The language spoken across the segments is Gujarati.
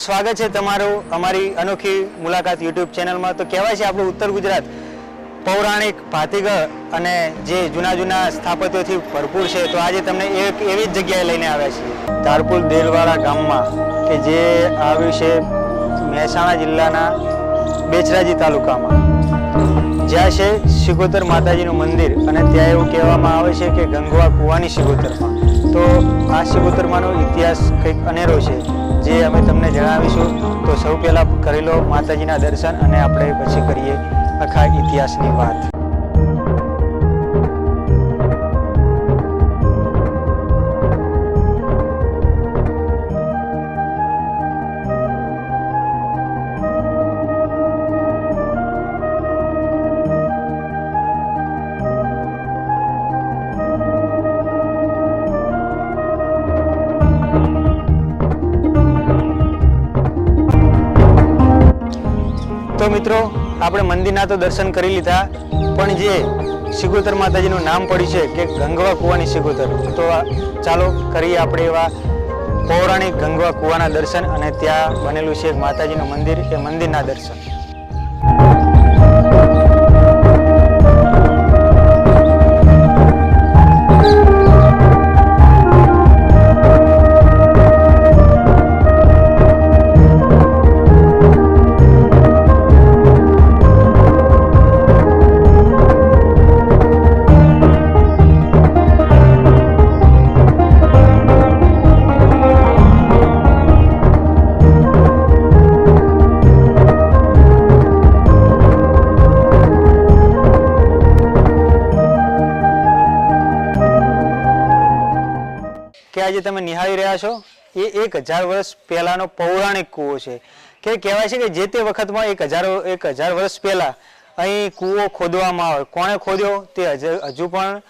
સ્વાગત છે તમારું અમારી અનોખી મુલાકાત યુટ્યુબ ચેનલમાં। તો કહેવાય છે આપણું ઉત્તર ગુજરાત પૌરાણિક ભાતીગળ અને જે જૂના સ્થાપત્યોથી ભરપૂર છે। તો આજે તમને એક એવી જ જગ્યાએ લઈને આવ્યા છીએ, ધારપુર દેલવાડા ગામમાં, કે જે આવ્યું છે મહેસાણા જિલ્લાના બેચરાજી તાલુકામાં, જ્યાં છે સિગોતર માતાજીનું મંદિર। અને ત્યાં એવું કહેવામાં આવે છે કે ગંગવા કુવાની સિગોતરમાં। તો આ સિગોતરમાંનો ઇતિહાસ કંઈક અનેરો છે, જે અમે તમને જણાવીશું। તો સૌ પહેલાં કરી લો માતાજીના દર્શન અને આપણે પછી કરીએ આખા ઇતિહાસની વાત। તો મિત્રો, આપણે મંદિરના તો દર્શન કરી લીધા, પણ જે સિગોતર માતાજીનું નામ પડ્યું છે કે ગંગવા કુવાની સિગોતર, તો ચાલો કરીએ આપણે એવા પૌરાણિક ગંગવા કુવાના દર્શન અને ત્યાં બનેલું છે માતાજીનું મંદિર, એ મંદિરના દર્શન। કે આજે તમે નિહાળી રહ્યા છો એ 1000 વર્ષ પહેલાનો પૌરાણિક કૂવો છે। કે કહેવાય છે કે જે તે વખતમાં 1000 વર્ષ પહેલા અહીં કૂવો ખોદવામાં આવે। કોણે ખોદ્યો તે હજુ પણ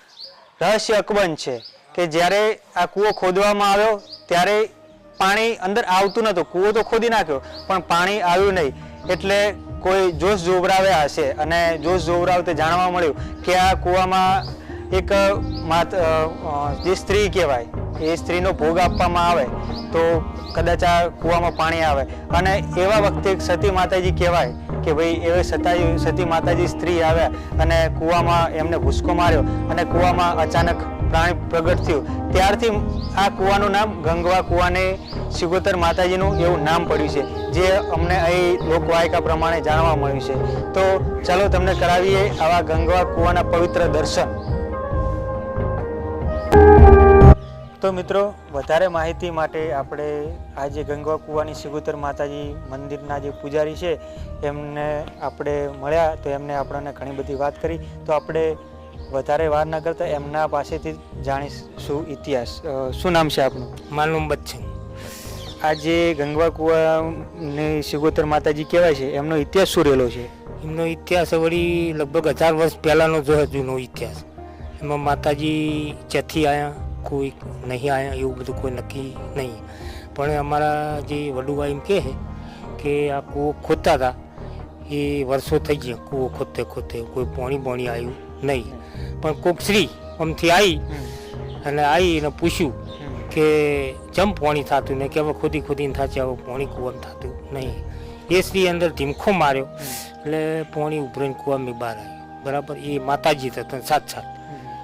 રહસ્ય અકબંધ છે, કે જ્યારે આ કૂવો ખોદવામાં આવ્યો ત્યારે પાણી અંદર આવતું નહોતું। કૂવો તો ખોદી નાખ્યો પણ પાણી આવ્યું નહીં, એટલે કોઈ જોશ જોવરાવ્યા હશે અને જોશ જોવરાવતે જાણવા મળ્યું કે આ કૂવામાં એક જે સ્ત્રી કહેવાય, એ સ્ત્રીનો ભોગ આપવામાં આવે તો કદાચ આ કૂવામાં પાણી આવે। અને એવા વખતે સતી માતાજી કહેવાય કે ભાઈ એવે સતી માતાજી સ્ત્રી આવ્યા અને કૂવામાં એમને ભૂસકો માર્યો અને કૂવામાં અચાનક પ્રાણી પ્રગટ થયું। ત્યારથી આ કૂવાનું નામ ગંગવા કુવાને સિગોતર માતાજીનું એવું નામ પડ્યું છે, જે અમને અહીં લોકવાયકા પ્રમાણે જાણવા મળ્યું છે। તો ચાલો તમને કરાવીએ આવા ગંગવા કુવાના પવિત્ર દર્શન। તો મિત્રો, વધારે માહિતી માટે આપણે આ જે ગંગવા કુવાની સિગોતર માતાજી મંદિરના જે પૂજારી છે એમને આપણે મળ્યા, તો એમને આપણને ઘણી બધી વાત કરી। તો આપણે વધારે વાર ના કરતા એમના પાસેથી જાણીશું ઇતિહાસ। શું નામ છે આપનું? મારું બચ્ચન। આ જે ગંગવા કુવાની સિગોતર માતાજી કહેવાય છે એમનો ઇતિહાસ શું રહેલો છે? એમનો ઇતિહાસ વળી લગભગ 1000 વર્ષ પહેલાંનો જો જૂનો ઇતિહાસ। એમાં માતાજી ચથી આવ્યા, કોઈ નહીં આવ્યા, એવું બધું કોઈ નક્કી નહીં। પણ અમારા જે વડુવા એમ કહે કે આ કૂવો ખોદતા હતા એ વર્ષો થઈ ગયા, કૂવો ખોદતે કોઈ પાણી આવ્યું નહીં। પણ કોક શ્રી આમથી આવી અને પૂછ્યું કે જમ પાણી થતું નહીં, કે હવે ખોદીને થશે, હવે પાણી કૂવામાં થતું નહીં। એ શ્રી અંદર ધીમખો માર્યો એટલે પાણી ઉભરીને કૂવામાં બહાર આવ્યું, બરાબર। એ માતાજી થતા સાથ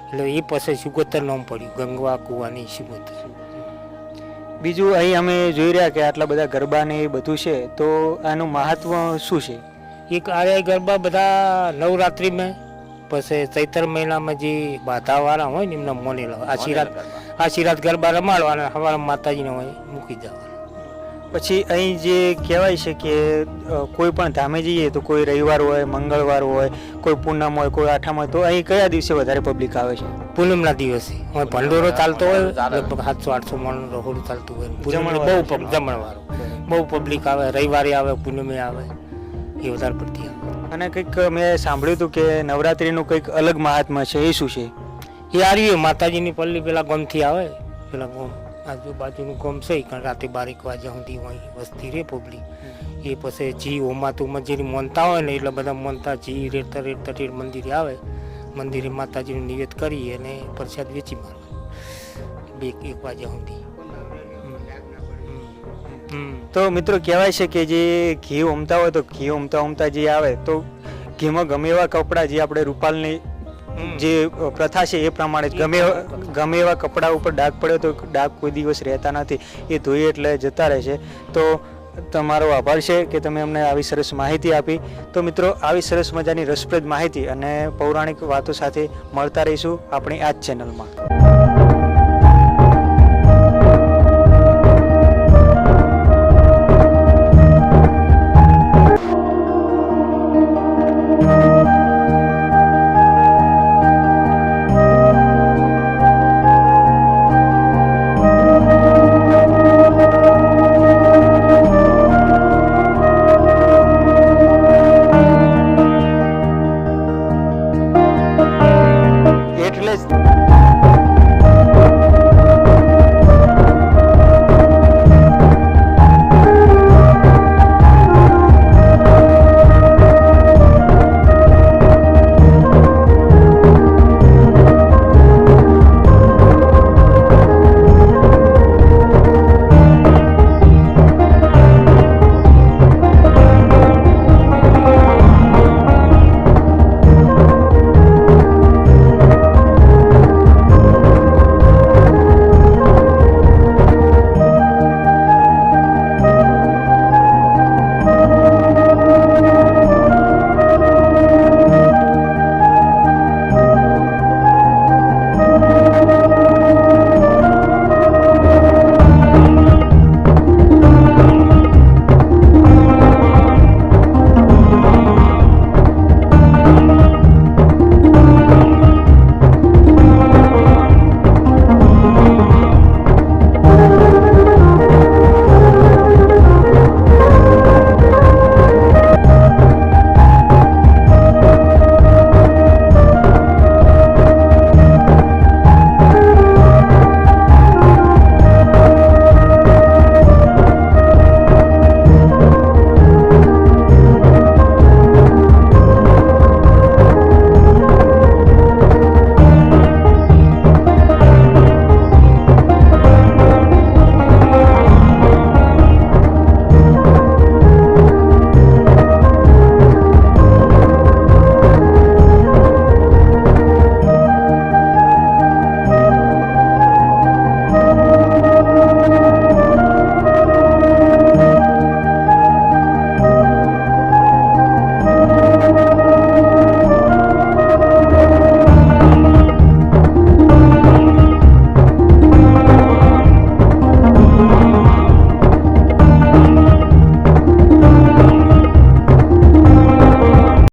એટલે એ પછી સિગોતર નામ પડ્યું, ગંગવા કુવાની સિગોતર। બીજું અહીં અમે જોઈ રહ્યા કે આટલા બધા ગરબા ને એ બધું છે, તો આનું મહત્વ શું છે? એક આ ગરબા બધા નવરાત્રિમાં, પછી ચૈત્ર મહિનામાં જે બાધાવાળા હોય ને એમના મોનેલા આશીર્વાદ ગરબા રમાડવાના, સવારે માતાજીને હોય મૂકી જવાના। પછી અહીં જે કહેવાય છે કે કોઈ પણ ધામે જઈએ તો કોઈ રવિવાર હોય, મંગળવાર હોય, કોઈ પૂનમ હોય, કોઈ આઠમ હોય, તો અહીં કયા દિવસે વધારે પબ્લિક આવે છે? પૂનમના દિવસે ભંડોરો ચાલતો હોય, લગભગ 700-800 માણસનું રહોડું ચાલતું હોય। જમણવાળો બહુ પબ્લિક આવે, રવિવારે આવે, પૂનમે આવે, એ વધારે પડતી આવે। અને કંઈક મેં સાંભળ્યું હતું કે નવરાત્રિનું કંઈક અલગ મહાત્મા છે, એ શું છે? એ આર્યું માતાજીની પલ્લી પેલા ગામથી આવે, પેલા ગામ આજુબાજુનું ગામ છે, કારણ રાતે 12 વાગ્યા સુધી હોય વસ્તી રે પબ્લિક। એ પછી જી હોમાતું મજેરી મોનતા હોય ને એટલે બધા મોનતા જી રેડતા મંદિરે આવે, મંદિરે માતાજીનું નિવેદ કરી અને પ્રસાદ વેચી મારવા 1 વાગ્યા સુધી। તો મિત્રો કહેવાય છે કે જે ઘી ઉમતા હોય તો ઘી ઉમતા જે આવે તો ઘીમાં ગમે એવા કપડાં જે આપણે રૂપાલની જે પ્રથા છે એ પ્રમાણે ગમે એવા કપડા ઉપર ડાઘ પડ્યો તો ડાઘ કોઈ દિવસ રહેતા નથી, એ ધોઈ એટલે જતા રહે છે. તો તમારો આભાર છે કે તમે અમને આવી સરસ માહિતી આપી. તો મિત્રો આવી સરસ મજાની રસપ્રદ માહિતી અને પૌરાણિક વાતો સાથે મળતા રહીશું આપણી આ જ ચેનલમાં.